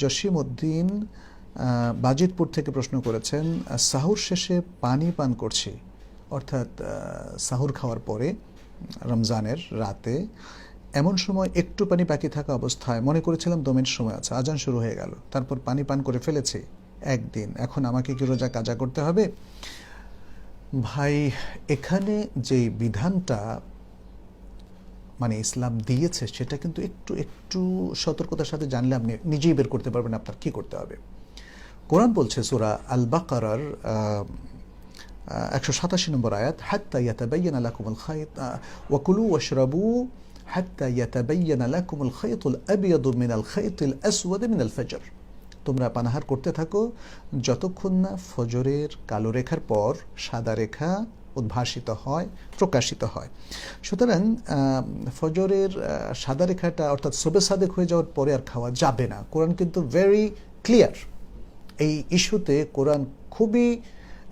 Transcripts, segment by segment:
জসিমউদ্দিন বাজিতপুর থেকে প্রশ্ন করেছেন, সাহুর শেষে পানি পান করছি, অর্থাৎ সাহুর খাওয়ার পরে রমজানের রাতে এমন সময় একটু পানি বাকি থাকা অবস্থায় মনে করেছিলাম দমের সময় আছে, আজান শুরু হয়ে গেল, তারপর পানি পান করে ফেলেছি একদিন, এখন আমাকে কি রোজা কাজা করতে হবে? ভাই, এখানে যে বিধানটা মানে ইসলাম দিয়েছে সেটা কিন্তু একটু একটু সতর্কতার সাথে জানলে আপনি নিজেই বের করতে পারবেন আপনার কি করতে হবে। কোরআন বলছে সূরা আল বাকারার 187 নম্বর আয়াত, হাত্তা ইয়াতাবায়্যানা লাকুমুল খায়ত ওয়া কুলু ওয়াশরাবু হাত্তা ইয়াতাবায়্যানা লাকুমুল খায়তুল আবিয়াদু মিনাল খায়তিল আসওয়াদি মিনাল ফজর। তোমরা পানাহার করতে থাকো যতক্ষণ না ফজরের কালো রেখার পর সাদা রেখা উদ্ভাসিত হয়, প্রকাশিত হয়। সুতরাং ফজরের সাদা রেখাটা অর্থাৎ সবে সাদেক হয়ে যাওয়ার পরে আর খাওয়া যাবে না। কোরআন কিন্তু ভেরি ক্লিয়ার এই ইস্যুতে। কোরআন খুবই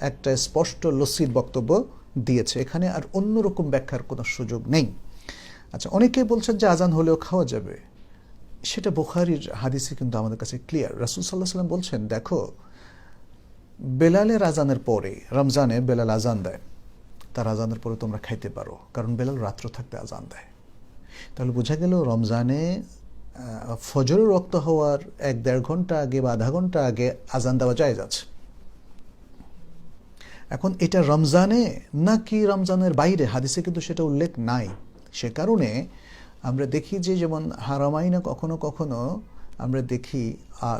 একটা স্পষ্ট লসির বক্তব্য দিয়েছে, এখানে আর অন্যরকম ব্যাখ্যার কোনো সুযোগ নেই। আচ্ছা, অনেকে বলছেন যে আজান হলেও খাওয়া যাবে, সেটা বুখারীর হাদিসে কিন্তু আমাদের কাছে ক্লিয়ার। রাসূল সাল্লাল্লাহু আলাইহি ওয়াসাল্লাম বলছেন, দেখো বেলালের আজানের পরে, রমজানে বেলাল আজান দেয়, তার আজানের পরে তোমরা খাইতে পারো, কারণ বেলাল রাত্র থাকতে আজান দেয়। তাহলে বোঝা গেল রমজানে ফজরের ওয়াক্ত হওয়ার 1-1.5 ঘন্টা আগে বা আধা ঘন্টা আগে আজান দেওয়া জায়েজ আছে। এখন এটা রমজানে নাকি রমজানের বাইরে, হাদিসে কিন্তু সেটা উল্লেখ নাই। সে কারণে আমরা দেখি যে যেমন হারামাইনে কখনো কখনো আমরা দেখি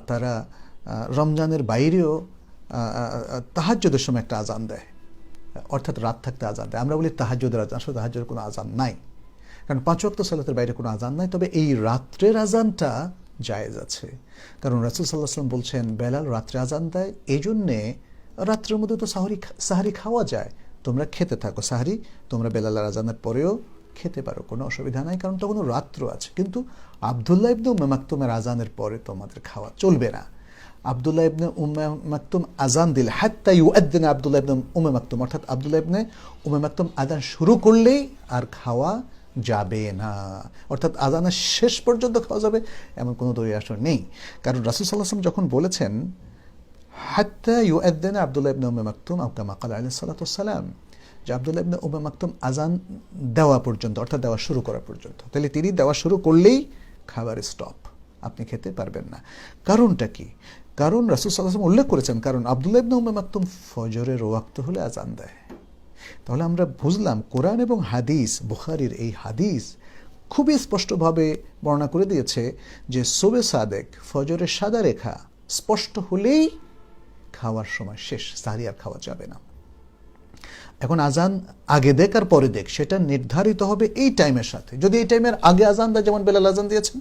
তারা রমজানের বাইরেও তাহাজ্জুদের সময় একটা আজান দেয়, অর্থাৎ রাত থাকতে আজান দেয়। আমরা বলি তাহাজ্জুদের আজান, আসলে তাহাজ্জুদের কোনো আজান নাই, কারণ 5 ওয়াক্ত সালাতের বাইরে কোনো আজান নাই। তবে এই রাত্রের আজানটা জায়েজ আছে, কারণ রাসূল সাল্লাল্লাহু আলাইহি ওয়াসাল্লাম বলছেন বেলাল রাত্রে আজান দেয়, এই জন্যে রাত্রের মধ্যে তো সাহারি খাওয়া যায়, তোমরা খেতে থাকো সাহারি, তোমরা বেলালের আজানের পরেও খেতে পারো, কোনো অসুবিধা নাই, কারণ তখনও রাত্র আছে। কিন্তু আব্দুল্লাহ ইবনে উম্মে মাকতুমের আজানের পরে তোমাদের খাওয়া চলবে না। আব্দুল্লাহ ইবনে উম্মে মাকতুম আজান দিলে, হাত্তা ইউআদ্দিনা আব্দুল্লাহ ইবনে উম্মে মাকতুম, অর্থাৎ আব্দুল্লাহ ইবনে উম্মে মাকতুম আজান শুরু করলেই আর খাওয়া যাবে না, অর্থাৎ আজানের শেষ পর্যন্ত খাওয়া যাবে এমন কোনো দলিল আসলে নেই। কারণ রাসূল সাল্লাল্লাহু আলাইহি ওয়াসাল্লাম যখন বলেছেন হাত্তা ইউআদ্দিনা আব্দুল্লাহ ইবনে উম্মে মাকতুম আও কামা ক্বালা আলাইহিস সালাতু ওয়াস সালাম, যে আব্দুল্লাহ ইবনে উম্মে মাকতুম আজান দেওয়া পর্যন্ত, অর্থাৎ দেওয়া শুরু করা পর্যন্ত, তাহলে তিনি দেওয়া শুরু করলেই খাবার স্টপ, আপনি খেতে পারবেন না। কারণটা কি? কারণ রাসূল সাল্লাল্লাহু আলাইহি ওয়াসাল্লাম উল্লেখ করেছেন, কারণ আব্দুল্লাহ ইবনে উম্মে মাকতুম ফজরের ওয়াক্ত হলে আজান দেয়। তাহলে আমরা বুঝলাম কোরআন এবং হাদিস, বুখারীর এই হাদিস খুবই স্পষ্টভাবে বর্ণনা করে দিয়েছে যে শবে সাদেক, ফজরের সাদা রেখা স্পষ্ট হলেই খাওয়ার সময় শেষ, সাহরি আর খাওয়া যাবে না। এখন আজান আগে দেখ আর পরে দেখ, সেটা নির্ধারিত হবে এই টাইমের সাথে। যদি এই টাইমের আগে আজান দেয়, যেমন বেলাল আজান দিয়েছেন,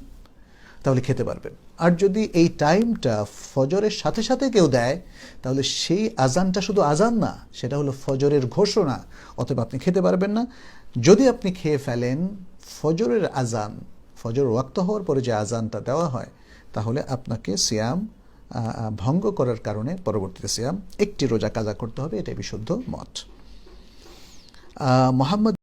তাহলে খেতে পারবেন। আর যদি এই টাইমটা ফজরের সাথে সাথে কেউ দেয়, তাহলে সেই আজানটা শুধু আজান না, সেটা হলো ফজরের ঘোষণা, অতএব আপনি খেতে পারবেন না। যদি আপনি খেয়ে ফেলেন ফজরের আজান, ফজর ওয়াক্ত হওয়ার পরে যে আজানটা দেওয়া হয়, তাহলে আপনাকে সিয়াম ভঙ্গ করার কারণে পরবর্তীতে সিয়াম একটি রোজা কাজা করতে হবে, এটাই বিশুদ্ধ মত। মোহাম্মদ